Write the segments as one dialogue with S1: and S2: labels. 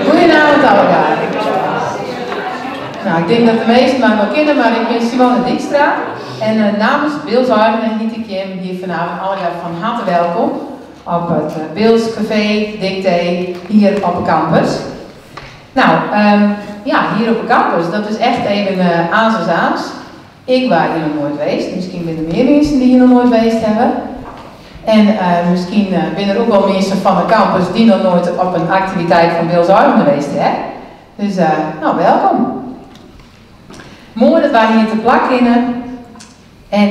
S1: Goedenavond allemaal. Nou, ik denk dat de meesten mij wel kennen, maar ik ben Simone Dijkstra. En namens Beels Arnhem heet ik je hier vanavond allemaal van harte welkom op het Beels Café Dicté hier op de campus. Nou, ja, hier op de campus, dat is echt even Aans. Ik was hier nog nooit geweest, misschien zijn er meer mensen die hier nog nooit geweest hebben. En misschien zijn er ook wel mensen van de campus die nog nooit op een activiteit van Beels Arnhem geweest zijn. Dus, nou, welkom. Mooi dat wij hier te plak in. En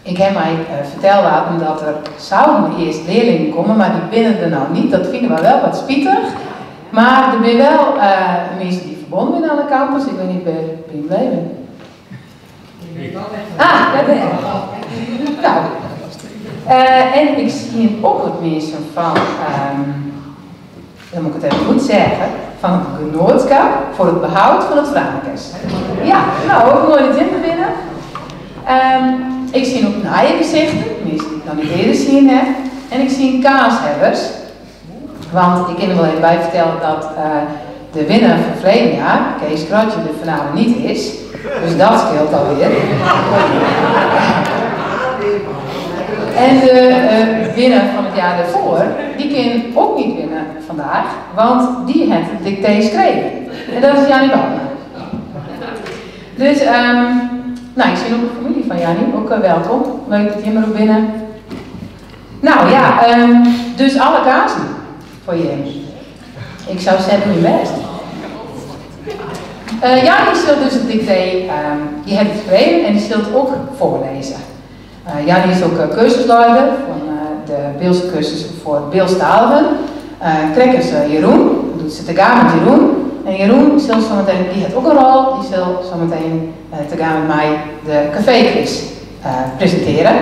S1: ik heb mij verteld laten dat er zouden eerst leerlingen komen, maar die binnen er nou niet. Dat vinden we wel wat spietig. Maar er zijn wel mensen die verbonden zijn aan de campus. Ik weet niet waar je gebleven. Ah, daar ben ik. Nou. En ik zie ook wat mensen van, dan moet ik het even goed zeggen, van het genootschap voor het behoud van het Franeker. Ja, nou ook mooi dat in te binnen. Ik zie ook naaie gezichten, mensen die ik nog niet eerder zien heb. En ik zie kaashebbers. Want ik kan er wel even bij vertellen dat de winnaar van verleden jaar, Kees Kratje, er vanavond niet is. Dus dat scheelt alweer. En de winnaar van het jaar daarvoor, die kan ook niet winnen vandaag, want die heeft het dicté geschreven. En dat is Jannie Bouwman. Dus, nou, ik zie ook de familie van Jannie, ook welkom. Leuk dat je maar ook binnen. Nou ja, dus alle kaarten voor je. Ik zou zeggen, nu best. Jannie zult dus het dicté, die heeft het geschreven en die zult ook voorlezen. Jannie is ook cursusleider van de Beelse cursus voor Beelstaligen. Krekkers Jeroen, doet ze te gaan met Jeroen. En Jeroen zal zometeen, die heeft ook een rol, die zal zometeen te gaan met mij de caféquiz presenteren.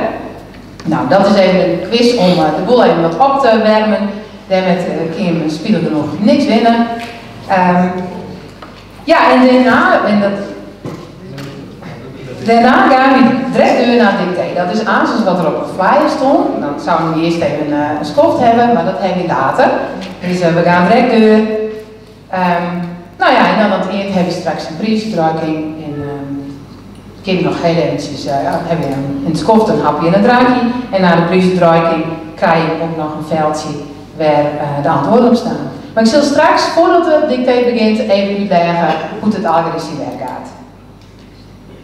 S1: Nou, dat is even een quiz om de boel even wat op te wermen. Daarmee kun je spelen er nog niks winnen. Ja, en daarna gaan we direct door naar het dicté. Dat is aanzien wat er op de flyer stond. Dan zouden we eerst even een schoft hebben, maar dat hebben we later. Dus we gaan direct door. Nou ja, en dan aan het eind hebben we straks een prijsuitreiking. En kun je nog heel eventjes, hebben we in het schoft een hapje en een drankje. En na de prijsuitreiking krijg je ook nog een veldje waar de antwoorden op staan. Maar ik zal straks, voordat het dicté begint, even uitleggen hoe het algoritme gaat.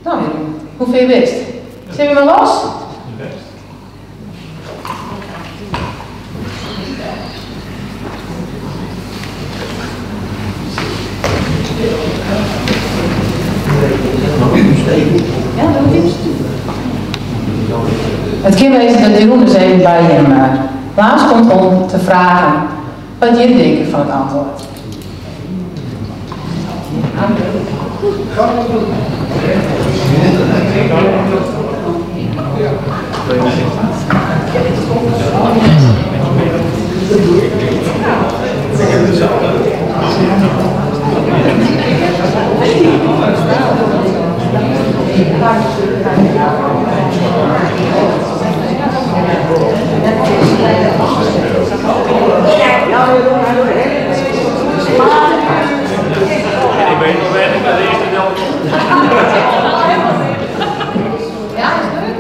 S1: Nou Jeroen, hoeveel wist? Zijn we maar los? Ja, dat is. Het kan wezen dat Jeroen dus even bij hem plaats komt om te vragen wat jullie denken van het antwoord.
S2: Ik weet nog weinig met de eerste deel.
S1: Ja, is leuk.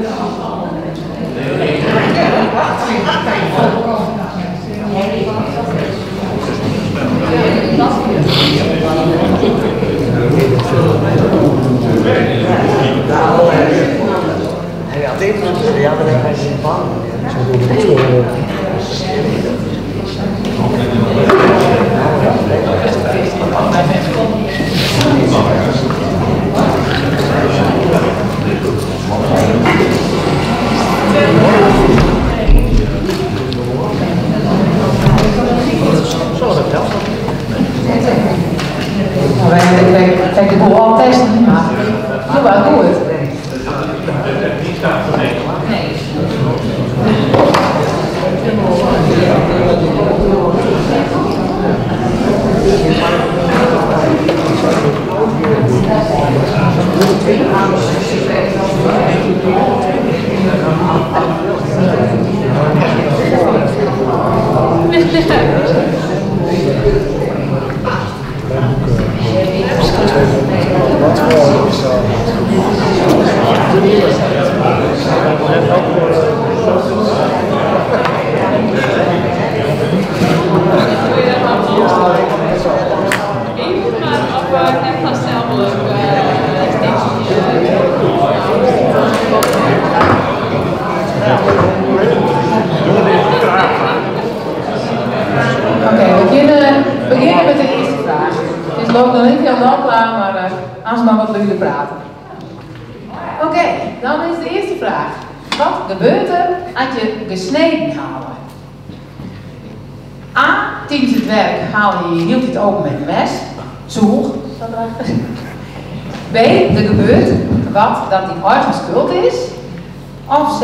S1: de boel al testen, maar doe wel goed.
S2: Die staat voor niks.
S1: Nee. Oké, we beginnen met de eerste vraag. Het is loopt nog niet helemaal klaar, maar als we maar wat jullie praten. Oké, dan is de eerste vraag. Wat gebeurt er als je gesneden halen? A, tijdens het werk hield je het open met een mes. Zoeg, staat erachter. B, er gebeurt wat dat die eigen schuld is. Of C,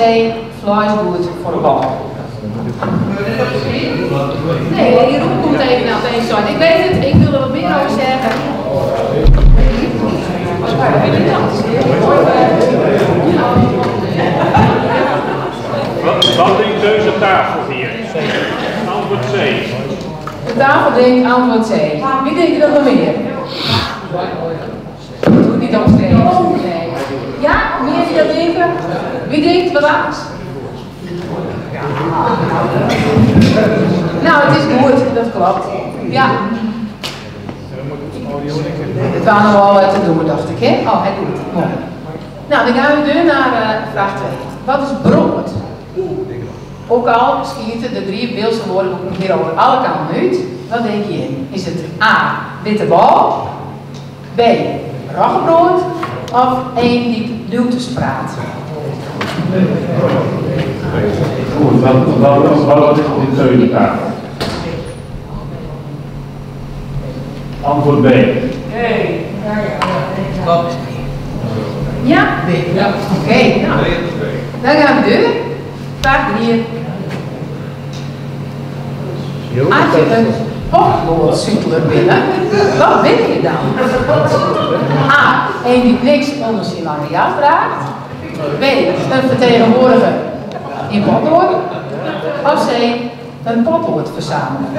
S1: vleesgoed voor de bal. Nee, die roep komt even naar opeens zo. Ik weet het, ik wil er wat meer over zeggen.
S2: Wat denkt deze tafel hier? Antwoord C.
S1: De tafel denkt antwoord C. Wie denkt er nog meer? Doe niet opsteken. Nee. Ja, meer die dat denken? Wie denkt wat anders? Nou, het is goed, dat klopt. Ja. Het was nog wel wat te doen, dacht ik, hè? Oh, hij doet het. Mooi. Nou, dan gaan we door naar vraag 2. Wat is brood? Ook al schieten de 3 Beelse woorden hier over alle kanten uit. Wat denk je in? Is het A, witte bal, B, roggebrood of 1 die duwtjes praat?
S2: Goed, wat is dit tweede tafel? Antwoord B.
S1: Ja? Ja. Oké, nou. Dan gaan we door. Vraag 3. Als je een potloodsuikler binnen, wat ben je dan? A, een die niks onder zijn lange jas draagt. B, een vertegenwoordiger in potlood. Of C, een potlood verzamelen.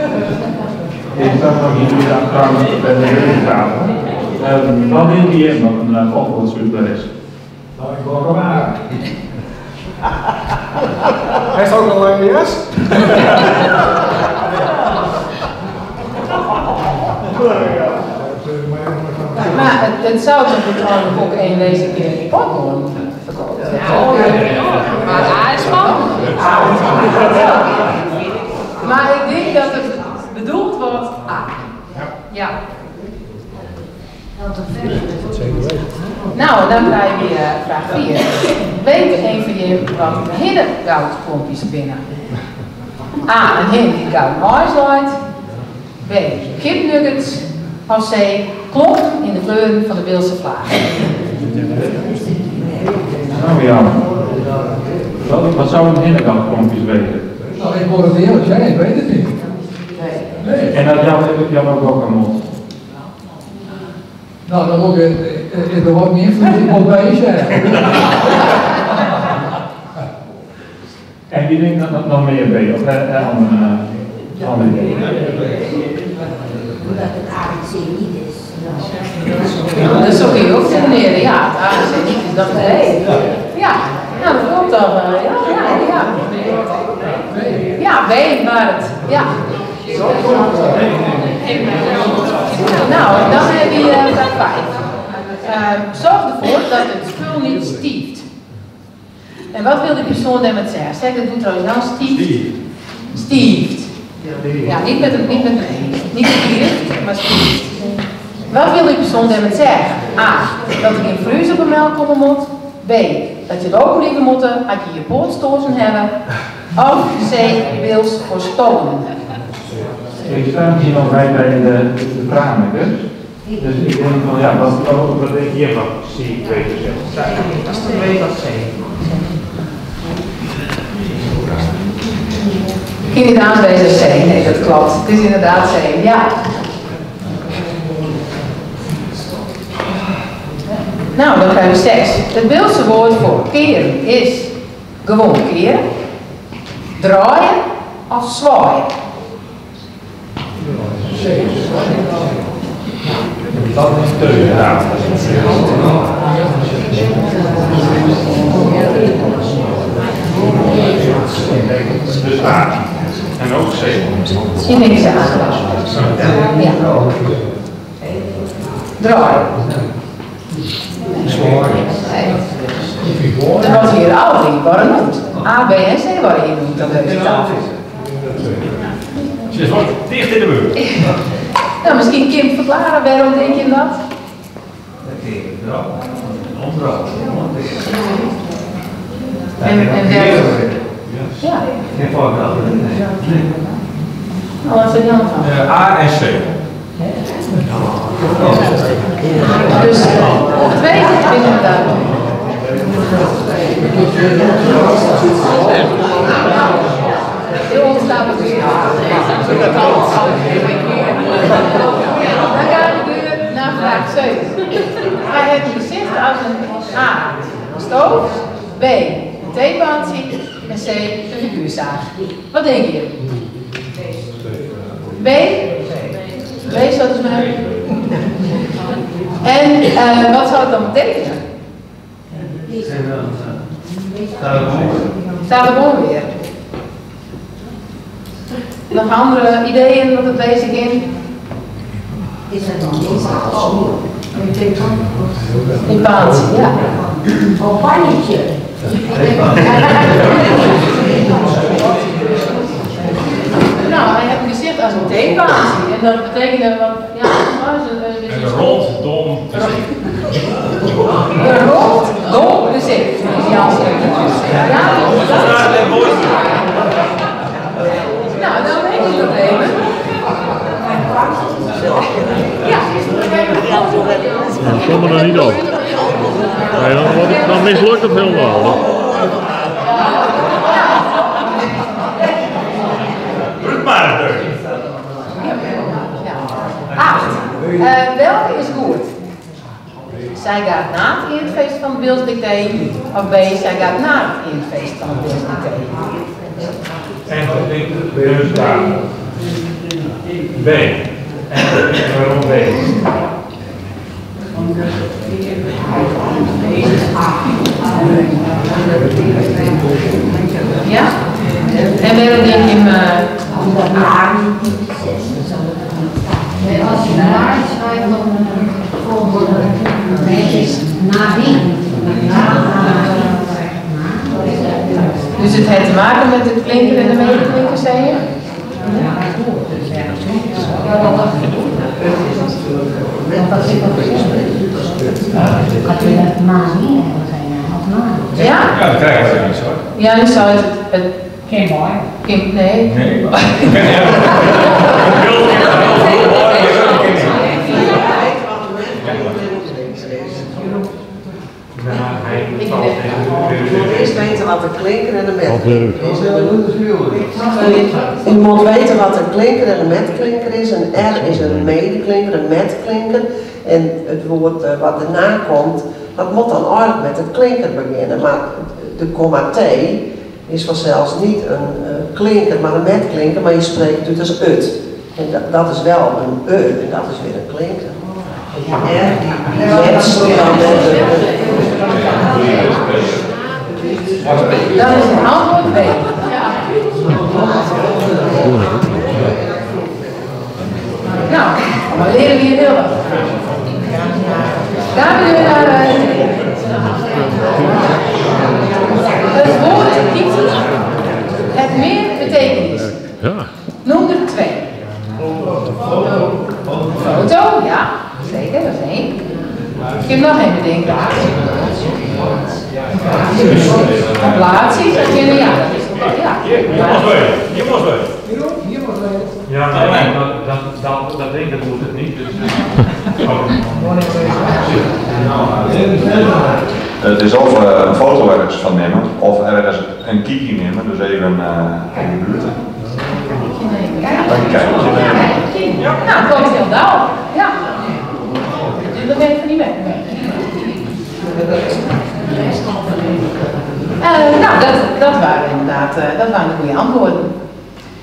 S2: Ik zag nog hier aan bij de rechtstafel. Wat wil je in wat een potloodsuikler is?
S3: Nou, ik wil hem aan. Hij heeft ook een lange jas.
S1: Maar het zou toch natuurlijk ook één deze keer in potlood verkopen. Maar A is van? Maar ik denk dat het bedoeld wordt A. Ja. Nou, dan krijg je weer vraag 4. Weet een van je wat hindergoutklompjes binnen? A, een hin die gouden ijsluit. B, kipnuggets. Of C, klompen in de kleuren van de Beelse vlag.
S2: Nou ja, wat zou een hindergoutklompjes weten?
S3: Nou, ik hoor het eerlijk zijn, ik weet het niet. Nee.
S2: En dat jammer ook aan ons.
S3: Nou, dan ook er wordt niet invloed op bij je zeggen.
S2: En wie denkt dat nog meer B of andere dingen?
S4: Omdat het ABC niet is.
S1: Dat is ook heel veel meneer, ja, het ABC niet is dat nee. Ja, nou dat klopt dan. Ja. Ja, B, maar het, ja. Nou, dan heb je vraag 5. Zorg ervoor dat het spul niet stieft. En wat wil de persoon daarmee zeggen? Zeg, dat doet trouwens nou stieft. Stieft. Ja, niet met een niet stieft, maar stieft. Wat wil die persoon daarmee zeggen? A, dat er geen vlees op een melk komen moet. B, dat je het ook liever moet als je je pootstozen hebben. Of C, wils voor stolen.
S2: Ik sta hier nog bij de vragen. Dus ik denk van ja, wat denk je hiervan? Zie ik beter zeggen.
S1: Dat is de W wat C. Geen aanwezig C, nee dat klopt. Het is inderdaad C, ja. Nou, dan krijgen we 6. Het Beeldse woord voor keren is gewoon keren, draaien of zwaaien.
S2: Dat is te raar. Dus A. En ook C.
S1: Misschien denk ze aan. Ja. Draaien. Er was hier al drie waren genoemd. A, B en C waren hier genoemd aan deze tafel.
S2: Ze is wat dicht in de buurt.
S1: Nou, misschien Kim verklaren waarom denk je dat? En ja. Oh, wat is er dan van?
S2: A en C.
S1: Dus 2 is inderdaad. Heel ontstaan dus. Dan gaan we naar vraag 7. Hij heeft een gezicht als een A, stoof, B, een theepantie en C, een figuurzaag. Wat denk je? B? B staat dus maar. En wat zou het dan betekenen? Staat er gewoon weer. Nog andere ideeën wat het bezig in?
S4: Is het dan deze afschuw?
S1: In paansie, ja.
S4: Een pannetje.
S1: Nou, hij heeft een gezicht als een theepansie. En dat betekent wat, ja,
S2: En rondom.
S1: Een rondom gezicht. Ja, nou, dan weet je dat even. Ja,
S5: Ik kom er nog niet op. Nee, dan mislukt het helemaal.
S1: Ja. 8. Welke is goed? Zij gaat na het eerdfeest van het Beeldsdicté of B, zij gaat na het eerdfeest van het Beeldsdicté.
S2: En dus daar. B. En waarom B?
S1: Ja? En waarom denk je hem...
S4: Als je naar schrijft, dan na wie?
S1: Dus het heeft te maken met de klinker en de medeklinker, zei je? Ja?
S2: Ja, dat krijg je niet zo.
S1: Ja, dan zou het
S4: Geen mooi.
S1: Kim, nee.
S2: Nee.
S6: Eerst weten wat een klinker en een metklinker is.
S1: Sorry.
S6: U moet weten wat een klinker en een metklinker is. Een R is een medeklinker, een metklinker. En het woord wat erna komt, dat moet dan eigenlijk met het klinker beginnen. Maar de komma T is vanzelfs niet een klinker, maar een metklinker. Maar je spreekt het als ut. En dat is wel een U en dat is weer een klinker. R die met dan
S1: Dan is het antwoord B. Nou, we leren hier heel wat. Gaan we nu naar het woord titel. Het meer betekenis.
S5: Ja.
S1: Noem er 2. Foto, ja, zeker, dat is 1. Ik heb nog even bedenken. Plaatsie, dat kennen ja. Ja.
S2: Hier was wij.
S3: Hier was het.
S2: Ja, nee, dat denk ik moet het niet. Dus,
S7: het is of een foto ergens van nemen, of ergens een kiki nemen, dus even in de buurt. Een kijkje nemen.
S1: Nou, dat is heel dauw. Ja. Dat ben ik van niet weg. Nou, dat waren inderdaad dat waren de goede antwoorden.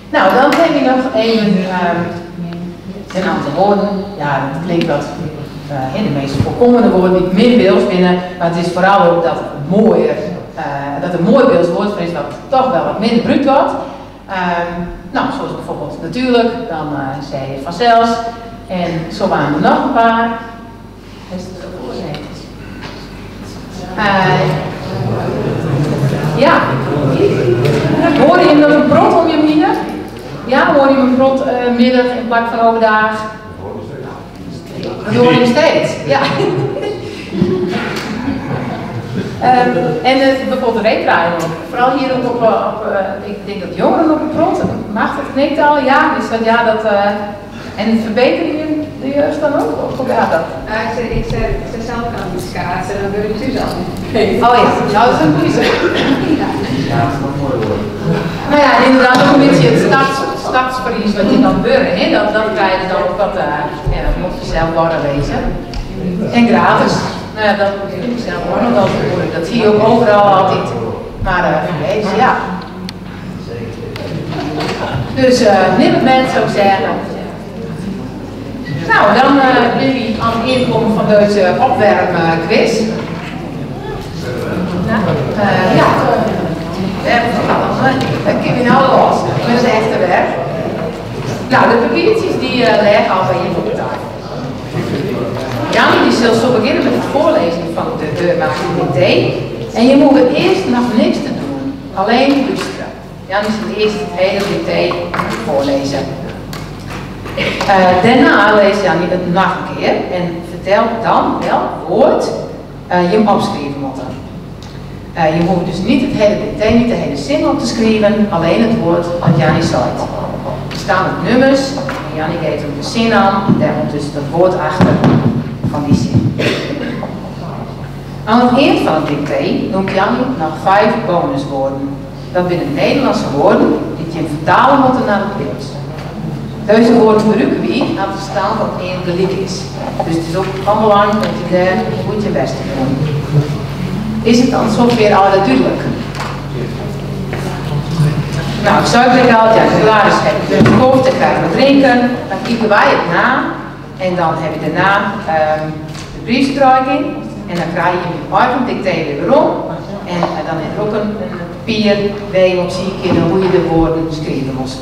S1: Nou, dan heb je nog even een aantal woorden. Ja, dat klinkt wat in de meest voorkomende woorden niet meer Beels binnen, maar het is vooral ook dat het mooier, dat een mooi Beels woord is wat toch wel wat minder bruut wordt. Nou, zoals bijvoorbeeld natuurlijk, dan zei je vanzelfs. En zo waren er nog een paar. Ja, hoor je nog een brood om je midden? Ja, hoor je een brood middag in plaats van overdag? Dat hoor je steeds, ja. En bijvoorbeeld de reetraaien ook. Vooral hier ook op ik denk dat jongeren op het brood, mag dat knikt al, ja, dus dat ja, dat, en verbeteren jullie de jeugd dan ook, of hoe gaat dat?
S4: Ik zei zelf aan het schaatsen, dan wil ik het zelf niet.
S1: Oh ja, nou dat is een goede zaak. Nou ja, inderdaad ook een beetje het stadsverlies wat je dan beuren, hè? Dat krijg je dan ook wat, ja, dat moet je zelf worden lezen. En gratis. Nou ja, dat moet je zelf worden, dat zie je ook overal altijd. Maar lezen, ja. Dus neem het met, zou ik zeggen. Nou, dan ben je aan het inkomen van deze opwarmquiz. Ja, dat kun je nou los. Dat is echt de weg. Nou, de papiertjes die leggen al bij je op de tafel. Jan die zal zo beginnen met de voorlezing van de deurmaker-dicté. En je moet eerst nog niks te doen, alleen luisteren. Jan is het eerst het hele dicté voorlezen. Daarna leest Jan het nog een keer en vertelt dan welk woord je hem opschrijven moet. Je hoeft dus niet het hele dicté, niet de hele zin op te schrijven, alleen het woord wat Jannie zei. Er staan ook nummers, en Jannie geeft hem de zin aan, en daar moet dus het woord achter van die zin. Aan het eind van het dicté noemt Jannie nog 5 bonuswoorden. Dat zijn Nederlandse woorden die je vertalen moeten naar het Beels. Deze woorden gebruiken we aan het verstaan van één gelijk is. Dus het is ook van belang dat je daar goed je best doet. Is het dan zover al duidelijk? Nou, ik zou zeggen altijd, ja, klaar is het gekookt, dan krijg je drinken, dan kiepen wij het na en dan heb je daarna de briefstrijking en dan krijg je je eigen dicté weer om en dan heb je ook een papier waar je op zie hoe je de woorden schrijven moet.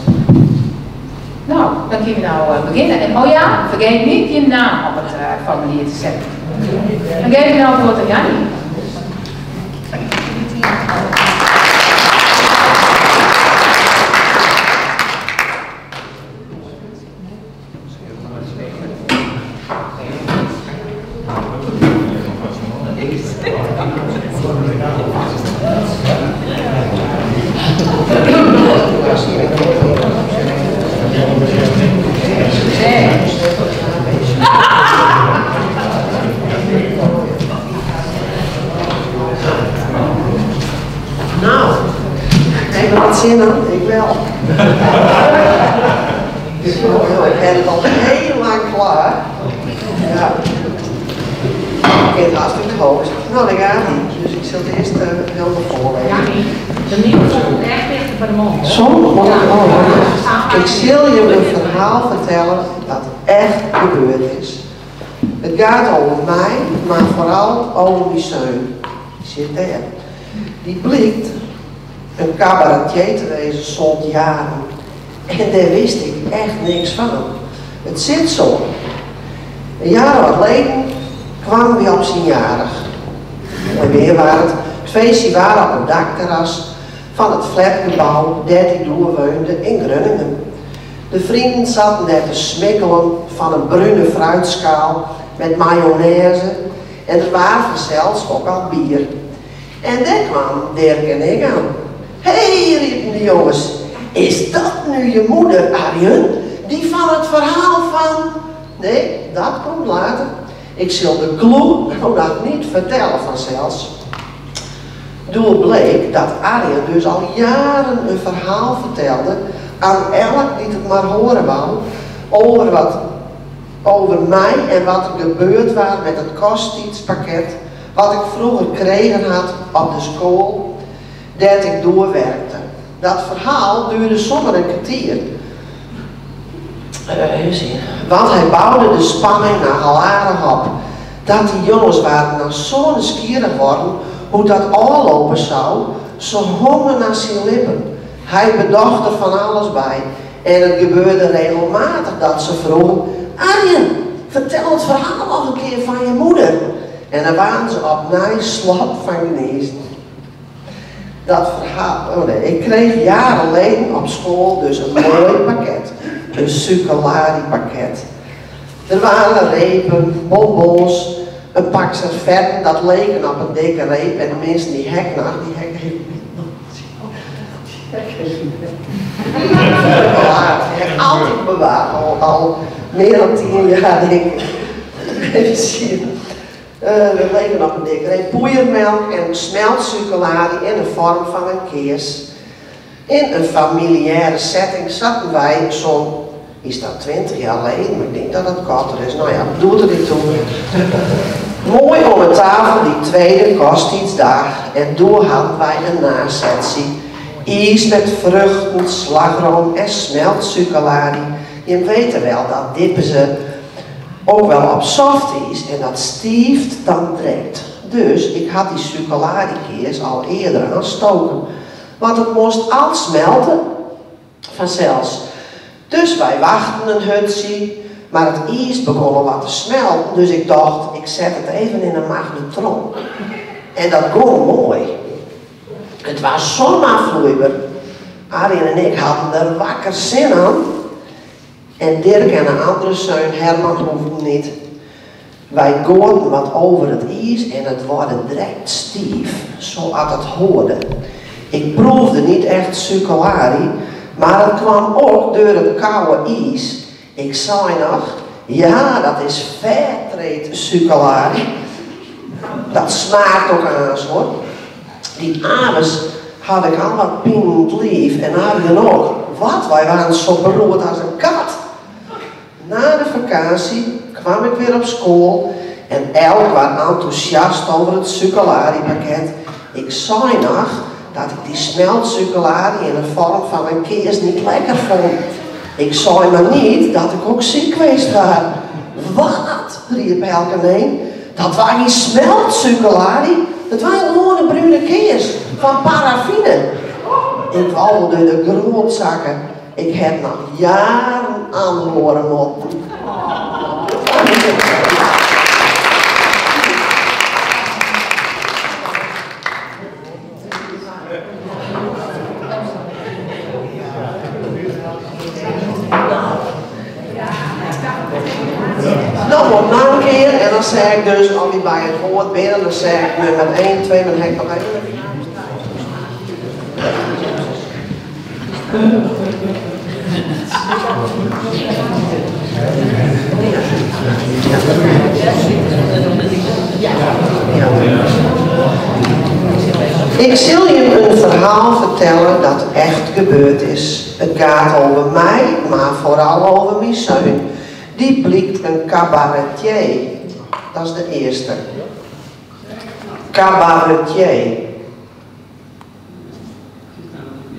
S1: Nou, dan kunnen we nou beginnen. En oh ja, vergeet niet je naam op het formulier te zetten. Dan geef je nou het woord aan Jannie.
S6: Nou, ik heb het zin aan, ik wel. Ik ben het al heel lang klaar. Ja. Ik heb hartstikke hoog. Nou, dat gaat niet. Dus ik zal het eerst helemaal voorlezen.
S4: Ja, niet. De nieuwe komt echt dichter bij de mond.
S6: Soms ik zal je een verhaal vertellen dat echt gebeurd is. Het gaat over mij, maar vooral over mijn zoon. Die zit daar. Die blijkt een cabaretier te wezen zond jaren. En daar wist ik echt niks van. Het zit zo. Een jaar wat geleden kwam hij op zijn jarig. En weer waren het feestje waren op het dakterras van het flatgebouw dat hij doorwoonde in Groningen. De vrienden zaten daar te smikkelen van een bruine fruitschaal met mayonaise en er waren zelfs ook al bier. En daar kwam Dirk en ik aan. Hé, riepen de jongens, is dat nu je moeder, Arjen? die van het verhaal van... Nee, dat komt later. Ik zal de clue nog niet vertellen vanzelfs. Toen bleek dat Arjen dus al jaren een verhaal vertelde aan elk die het maar horen wou over mij en wat er gebeurd was met het kostdienstpakket wat ik vroeger gekregen had op de school dat ik doorwerkte. Dat verhaal duurde zomaar een kwartier. Want hij bouwde de spanning naar jaren op. Dat die jongens waren nou zo nieuwsgierig geworden hoe dat aanlopen zou, zo hongen naar zijn lippen. Hij bedacht er van alles bij. En het gebeurde regelmatig dat ze vroegen: Arjen, vertel het verhaal nog een keer van je moeder. En dan waren ze opnieuw slap van genezen. Dat verhaal, ik kreeg jaren geleden op school dus een mooi pakket. Een succolari-pakket. Er waren repen, bonbons, een pak servetten dat leken op een dikke reep en de mensen die hek nog, die hek heeft altijd bewaard, al meer dan 10 jaar denk ik. Even zien. We leken op een dikke reep poeiermelk en smeltsuccolari in de vorm van een keers. In een familiaire setting zaten wij zo'n, is dat 20 jaar geleden, maar ik denk dat het korter is. Nou ja, doe er niet toe. Mooi om de tafel die tweede kostdienstdag en door hadden wij een nazetsie. Ijs met vruchten, slagroom en smeltsuccolari. Je weet wel, dat dippen ze ook wel op softies en dat stieft dan direct. Dus ik had die succolari-keers al eerder aanstoken. Want het moest al smelten, vanzelfs. Dus wij wachten een hutsie, maar het ijs begon al wat te smelten. Dus ik dacht, ik zet het even in een magnetron. En dat ging mooi. Het was zomaar vloeibaar. Arjen en ik hadden er wakker zin aan. En Dirk en een andere zoon, Herman, hoefden niet. Wij gooiden wat over het ijs en het werd direct stief, zoals het hoorde. Ik proefde niet echt succolari, maar het kwam ook door het koude ijs. Ik zei nog, ja, dat is fairtrade succolari. Dat smaakt ook aan hoor. Die avonds had ik al wat pingend lief en Arjen ook. Wat, wij waren zo beroerd als een kat. Na de vakantie kwam ik weer op school en elk was enthousiast over het succolari-pakket. Ik zei nog dat ik die smeltsuccolari in de vorm van een keers niet lekker vond. Ik zei maar niet dat ik ook ziek geweest was. Wat? Riep elke. Dat was geen smeltsuccolari, dat waren gewoon een bruine keers van paraffine. Ik wou door de grondzakken. Ik heb nog jaren aanhoren moeten. Nog een keer en dan zeg ik dus, als je bij het woord binnen, dan zeg ik nummer 1, 2, maar hek nog even. Ik zal je een verhaal vertellen dat echt gebeurd is. Het gaat over mij, maar vooral over mijn zoon. Die blijkt een cabaretier. Dat is de eerste. Cabaretier.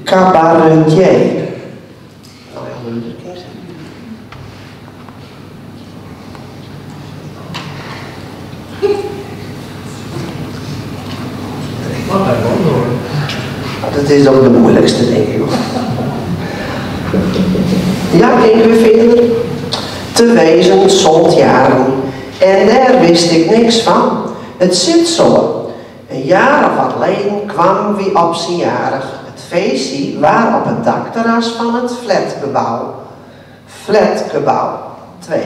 S6: Cabaretier. Dat is ook de moeilijkste, denk ik. Ja, ik weer verder. Te wezen zond jaren. En daar wist ik niks van. Het zit zo. Een jaar of wat geleden kwam wie op zijn jarig. Het feestje waar op het dakterras van het flatgebouw. Flatgebouw 2.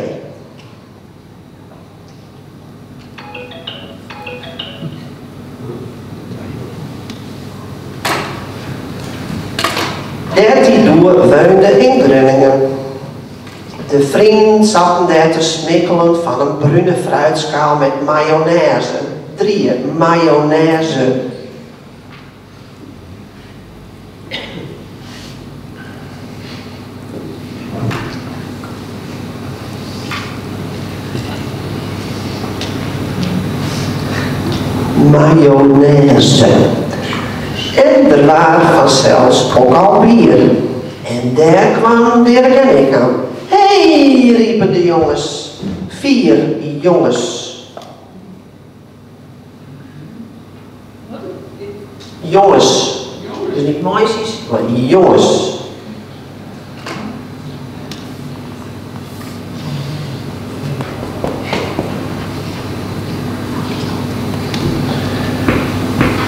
S6: Die door woonde in Groningen. De vrienden zaten daar te smikkelen van een bruine fruitschaal met mayonaise. 3 mayonaise. Mayonaise. En er waren vanzelfs ook al bier. En daar kwamen Dirk en ik aan. Hé, riepen de jongens. 4 jongens. Jongens. Dus niet meisjes, maar jongens.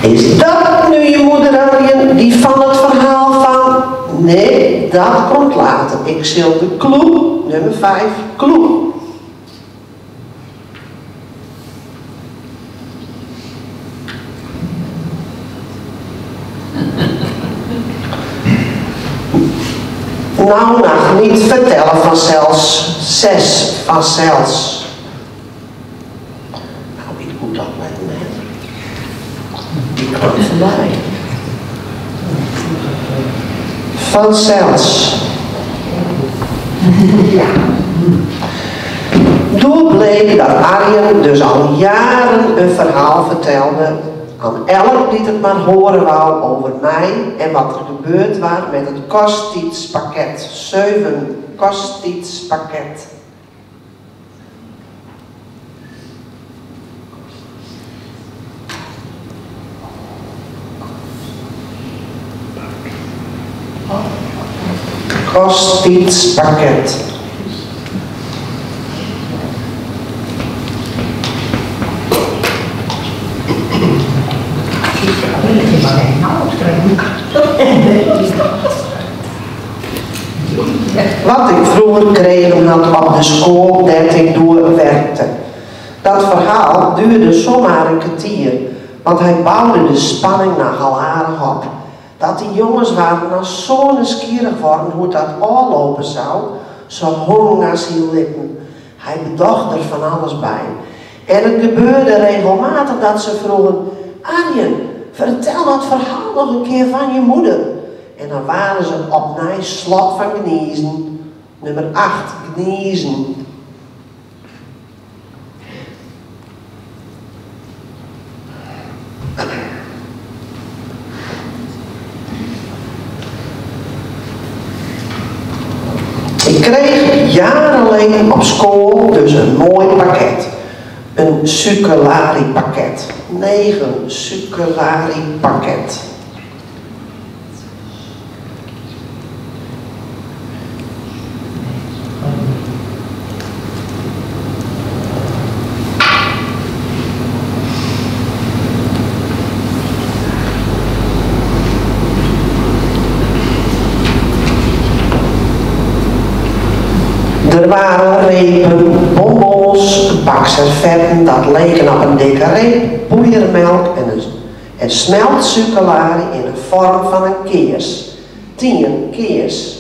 S6: Is dat nu je moeder, Arjen, die van het verhaal van? Nee, dat komt later. Ik zal de clue, nummer 5, clue. Nou, nog niet vertellen vanzelfs. 6 vanzelfs. Nou, wie moet dat met me? Die kwam voorbij. Vanzelfs. Ja. Toen bleek dat Arjen dus al jaren een verhaal vertelde. Aan elk die het maar horen wou over mij en wat er gebeurd was met het kosttijdspakket. 7 kosttijdspakket. Kosttijdspakket. Wat ik vroeger kregen had op de school dat ik doorwerkte. Dat verhaal duurde zomaar een kwartier, want hij bouwde de spanning nogal aardig op. Dat die jongens waren nou zo nieuwsgierig worden hoe dat aflopen zou, zo hong naar zijn lippen. Hij bedacht er van alles bij. En het gebeurde regelmatig dat ze vroegen: Arjen, vertel dat verhaal nog een keer van je moeder. En dan waren ze opnieuw slot van geniezen. Nummer 8, geniezen. Ik kreeg jarenlang op school dus een mooi pakket. Een succulari pakket. 9 succulari pakket. Er waren repen, bonbons, bakservetten, dat leken op een dikke reep, poeiermelk en smeltsucculari in de vorm van een keers. 10 keers.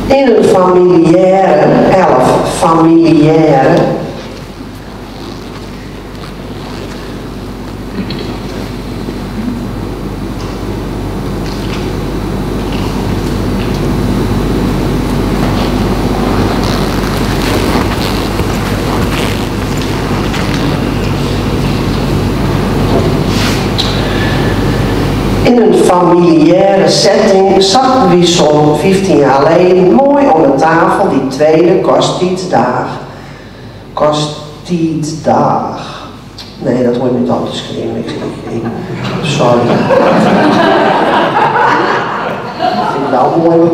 S6: In een familiaire, 11 familiaire. In een familiaire setting zaten we zo'n 15 jaar geleden mooi om de tafel die tweede kosttijddag. Kosttijddag. Nee, dat wordt niet altijd geschreven. Sorry. Ik vind het wel mooi.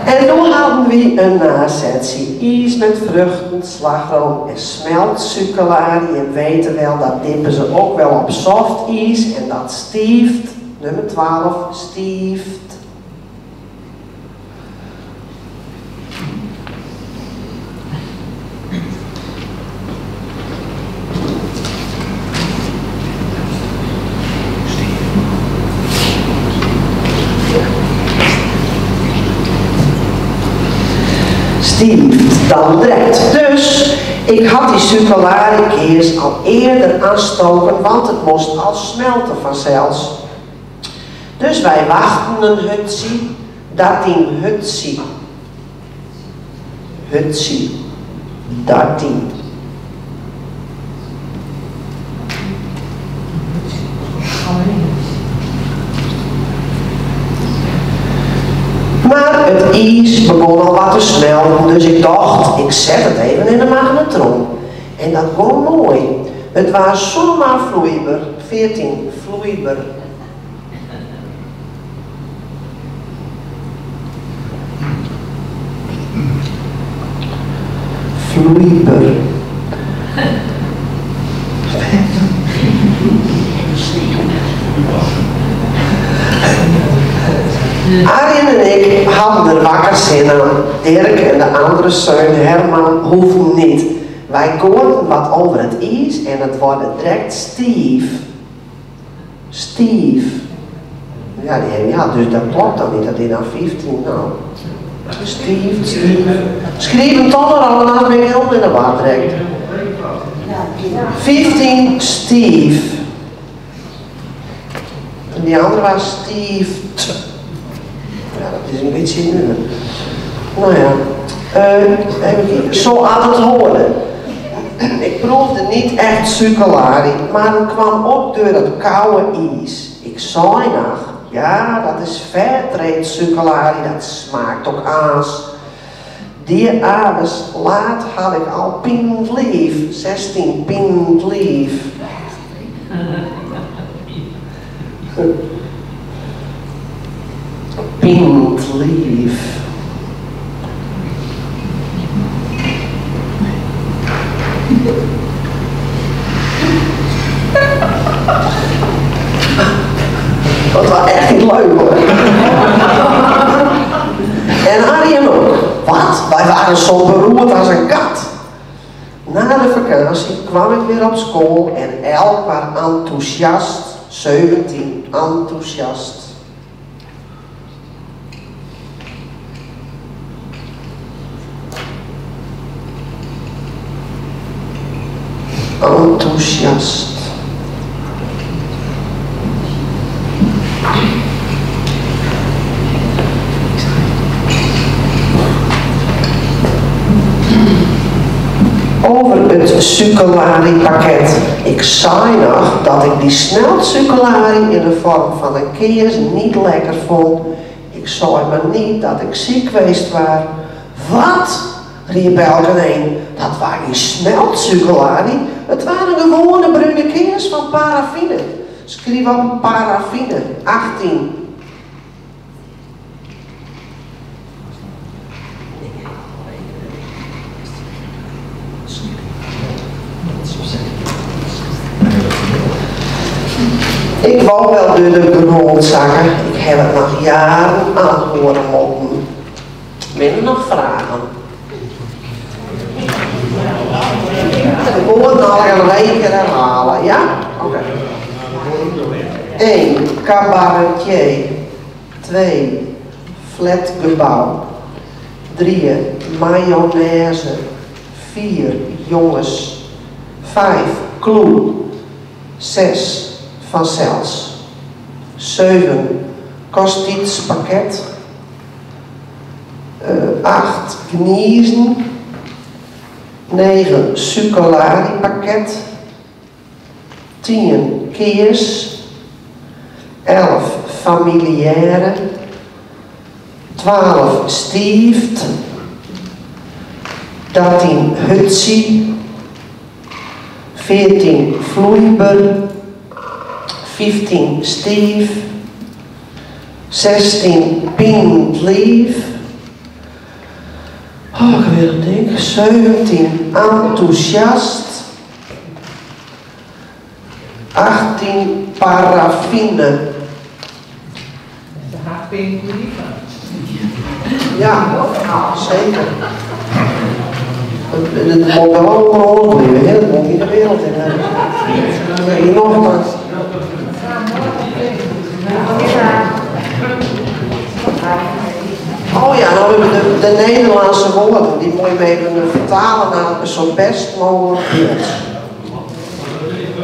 S6: En toen hadden we een nazetsie. Ijs met vruchten, slagroom en smeltsucculari. En weten wel, dat dippen ze ook wel op soft ijs. En dat stieft. Nummer 12, stieft. stieft dan direct. Dus ik had die succolari-keers al eerder aanstoken, want het moest al smelten vanzelfs. Dus wij wachten een hutsie, dat in hutsie. Hutsie, 13. Maar het ijs begon al wat te smelten, dus ik dacht, ik zet het even in de magnetron. En dat ging mooi. Het was zomaar vloeibaar, 14 vloeibaar. Vloeibaar. Arjen en ik hadden er wakker zin aan. Dirk en de andere zoon Herman hoefden niet. Wij koorden wat over het ijs en het wordt direct stief. Stief. Ja, dus dat klopt dan niet, dat is dan 15, nou. Stief. Schreef hem toch nog al en dan ben ik helemaal in de war direct. 15 stief. En die andere was stieft. Ja, dat is een beetje nu. Nou ja, even kijken. Zo aan het horen. Ik proefde niet echt succolari, maar het kwam op door het koude ijs. Ik zei nog, ja, dat is fairtrade succolari, dat smaakt ook aas. Die avond laat had ik al pint lief, 16 pint lief. Pint lief. Dat was echt niet leuk hoor. En Arjen ook. Wat? Wij waren zo beroerd als een kat. Na de vakantie kwam ik weer op school en elk was enthousiast. 17 enthousiast. Enthousiast. Over het succolari pakket. Ik zei nog dat ik die smeltsuccolari in de vorm van een keers niet lekker vond. Ik zei maar niet dat ik ziek geweest was. Wat? Riep elkeen. Dat waren geen smeltsuccolari. Het waren gewone bruine keers van paraffine. Schrijf op paraffine. 18. Ik wou wel door de grond zakken. Ik heb het nog jaren aan horen moppen. Ben er nog vragen? Ik moet het nog een keer herhalen, ja? Oké. 1. Cabaretier. 2. Flatgebouw. 3. Mayonaise. 4. Jongens. 5. Kloe. 6. Vanzelfs. 7. Kost iets pakket. 8. Kniezen. 9. Succolari pakket. 10. Keers. 11. Familiaire. 12. Stieft. 13. Hutsie. 14. Vloeibaar. 15 stief, 16 pint lief, oh ik wil het denken, 17 enthousiast, 18 paraffine. Ja, zeker. Het moet wel ongelooflijk blijven, hè? Dat moet in de wereld in hebben. Hier nog wat. Oh ja, nou hebben we de Nederlandse Nederlandse woorden, die moet je even vertalen naar een zo best mogelijk beeld.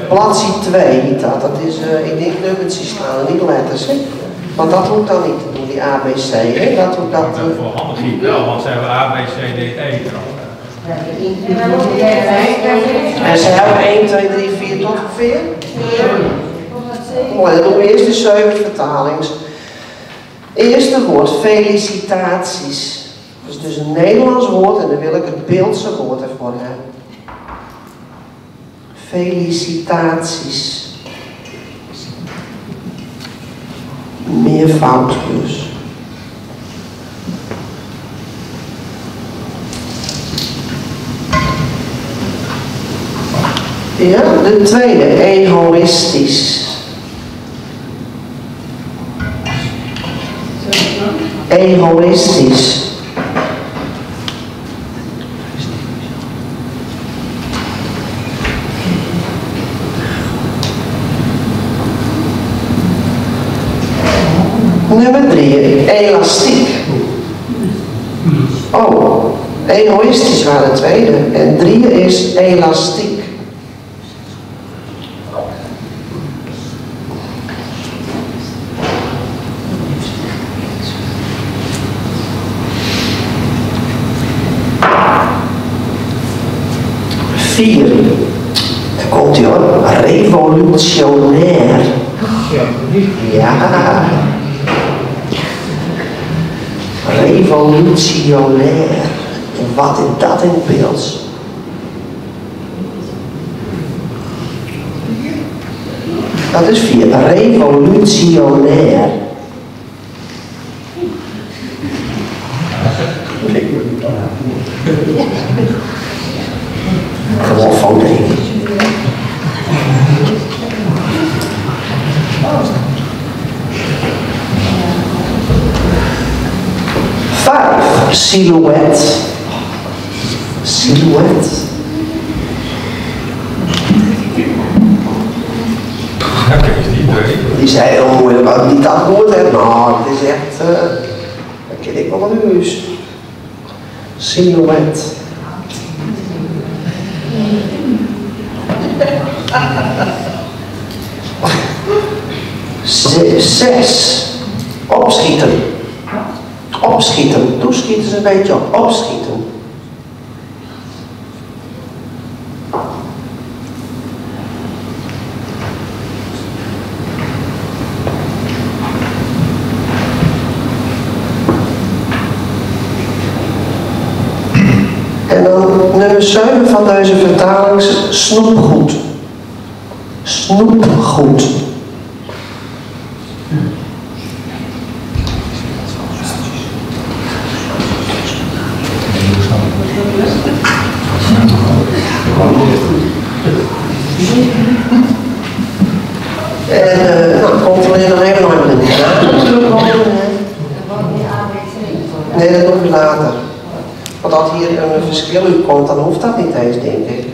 S6: Bladzijde 2 heet dat. Dat is, ik denk nummertjes staan, niet letters. Hè? Want dat hoeft dan niet, die ABC. Hè? Dat hoeft dat.
S8: Voor handig wel, want ze hebben A, B, C, D, E erop.
S6: En ze hebben 1, 2, 3, 4 tot ongeveer? Mooi, dan doen we eerst de 7 vertalings. Eerste woord, felicitaties. Dat is dus een Nederlands woord en dan wil ik het beeldse woord ervoor hebben. Felicitaties. Meervoud dus. Ja, de tweede, egoïstisch. Egoïstisch. Nummer 3, elastiek. Oh, egoïstisch waren de tweede. En 3 is elastiek. Daar komt hij hoor, revolutionair. Ja. Revolutionair. Wat is dat in het beeld? Dat is 4. Revolutionair. Gewoon van denk ik. 5. Silhouet. Silhouet. Die zei heel moeilijk, als ik niet dat woord heb, nou, het is echt, dat ken ik wel een huis. Silhouet. Zes. Opschieten. Opschieten. Toeschieten is een beetje op. Opschieten. En dan nummer 7 van deze vertaling is snoepgoed. Snoepgoed. En nou, controleer dan even nog de naam. Nee, dat doen we later. Want als hier een verschil u komt, dan hoeft dat niet eens, denk ik.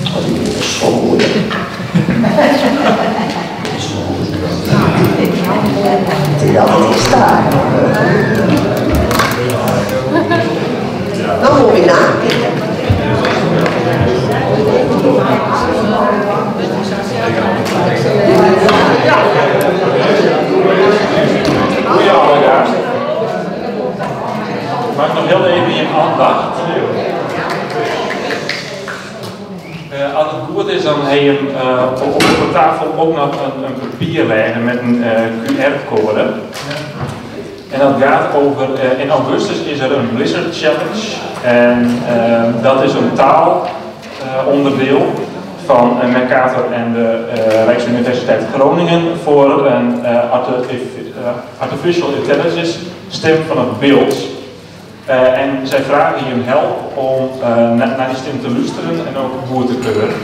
S6: Oh, die is zo moeilijk. Ja, dat is daar. Dan moet je nakijken.
S2: Goeie allegaars. Mag ik nog heel even je aandacht? Als het goed is, dan heb je op de tafel ook nog een papier liggen met een QR-code. En dat gaat over, in augustus is er een Blizzard Challenge. En dat is een taalonderdeel van Mercator en de Rijksuniversiteit Groningen voor een artificial intelligence stem van het beeld. En zij vragen je help om naar die stem te luisteren en ook boer te kleuren.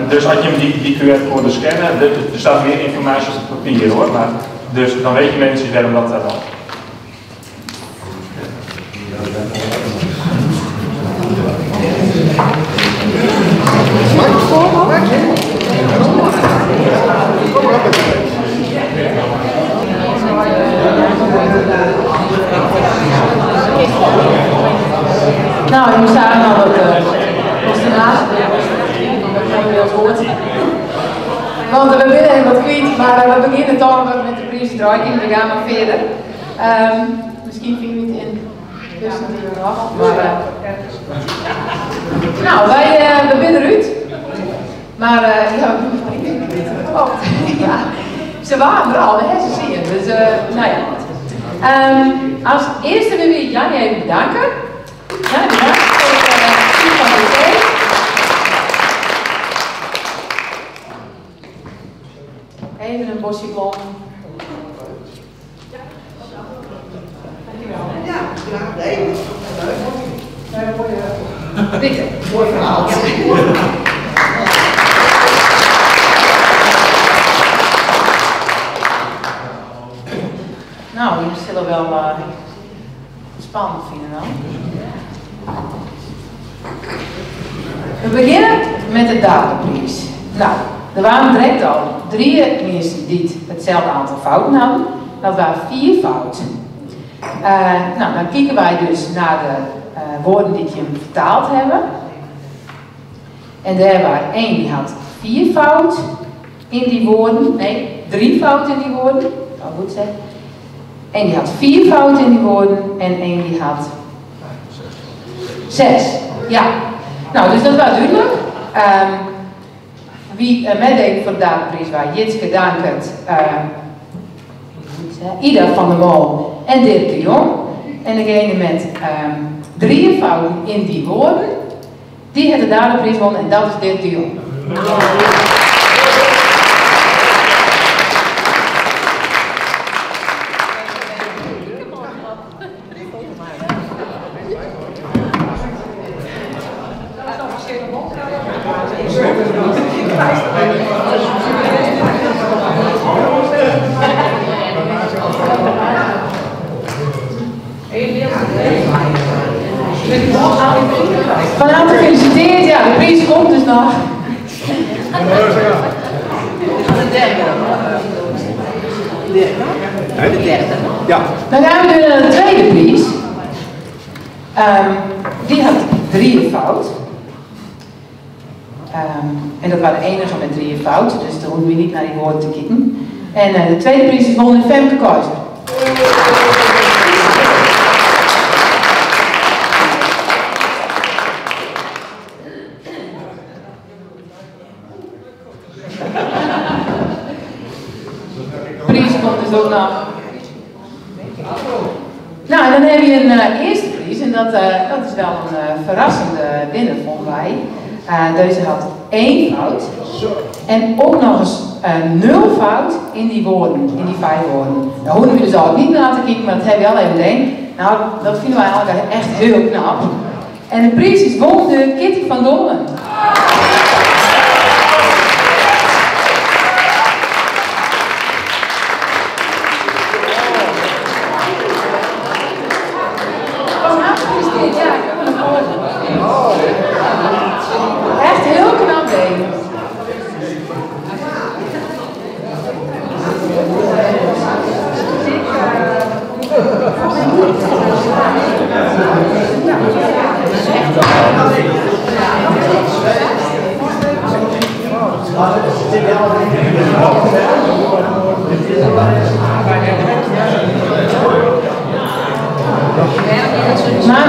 S2: Dus als je die QR-code scannen, er staat meer informatie op het papier hoor, maar dus dan weet je mensen waarom dat daar dan.
S1: Nou, jullie zagen al dat was de laatste dat je wel eens hoort. Want we willen even wat kwijt, maar we beginnen toch met de prijsuitreiking. We gaan nog verder. Misschien vind je niet in tussen de nog, maar nou, we binnen eruit. Maar ja, oh, ja, ze waren er al, hè, ze zien. Dus nou ja. Als eerste wil ik Jannie even bedanken. Ja, bedankt voor het van de thee. Even een bosje blom.
S6: Ja, graag gedaan.
S1: Dikke.
S6: Mooi verhaal.
S1: Nou, jullie zullen wel spannend vinden dan. We beginnen met de database. Nou, er waren direct al 3 mensen die hetzelfde aantal fouten hadden. Dat waren 4 fouten. Nou, dan kijken wij dus naar de woorden die je vertaald hebben. En daar waren 1 die had 4 fouten in die woorden. Nee, 3 fouten in die woorden. Dat zou goed zijn. 1 die had 4 fouten in die woorden en 1 die had 6. Ja, nou dus dat was duidelijk. Wie meedeed voor de database waren Jitske Dankert, Ida van der Wal en Dirk de Jong. En degene met 3 fouten in die woorden, die heeft de database won en dat is Dirk de Jong. Van harte gefeliciteerd, ja, de prijs komt dus nog.
S9: De derde. Ja.
S1: Dan gaan we nu naar de tweede prijs. Die had 3 fout. En dat waren de enige met 3 fout, dus daar hoeven we niet naar die woorden te kijken. En de tweede prijs is gewonnen Femke Keizer. Prijs komt dus ook nog. Nou, en dan heb je een eerste prijs en dat is wel een verrassende winnaar, vonden wij. Deze had 1 fout en ook nog eens 0 fout in die woorden, in die 5 woorden. Daar hoeven we dus al niet naar te kijken, maar dat hebben we wel even denkt. Nou, dat vinden wij allemaal echt heel knap. En de prijs is won door Kitty van Doorn. Echt heel knap ding. Maar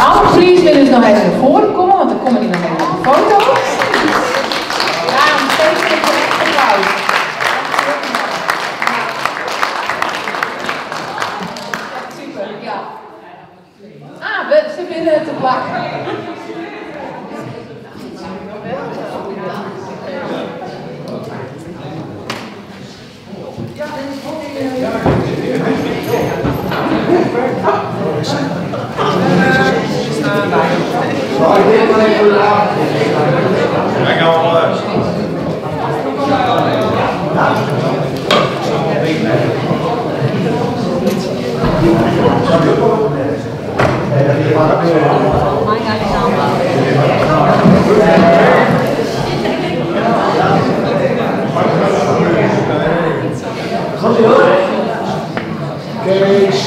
S1: alle prijswinners nog even naar voren komen, want dan komen die nog even op de foto. Daarom steeds een applaus. Super, ja. Ze vinden het te plakken. Kees.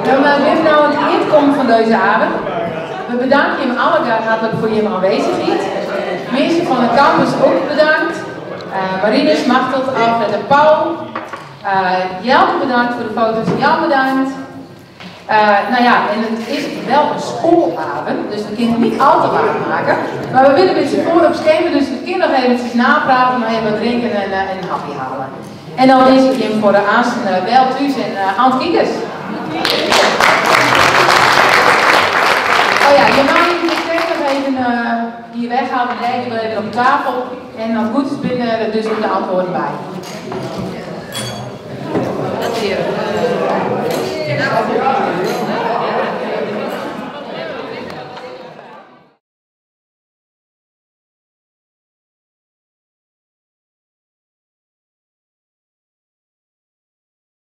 S1: Dan ben nou aan het eind komen van deze avond. We bedanken je allemaal hartelijk voor je aanwezigheid. Mensen van de campus ook bedankt. Marinus, Machteld, Alfred en Paul. Jelke bedankt voor de foto's. Jan bedankt. Nou ja, en het is wel een schoolavond, dus we kunnen niet al te laat maken. Maar we willen met z'n voor op schemen, dus we kunnen nog eventjes napraten, nog even drinken en een hapje halen. En dan is ik hem voor de aanstaande Bel Thuis en Ant Kiekers. Oh ja, je mag je nog even hier weghalen, leggen we even op tafel. En als het goed is binnen er dus ook de antwoorden bij. Dat hier.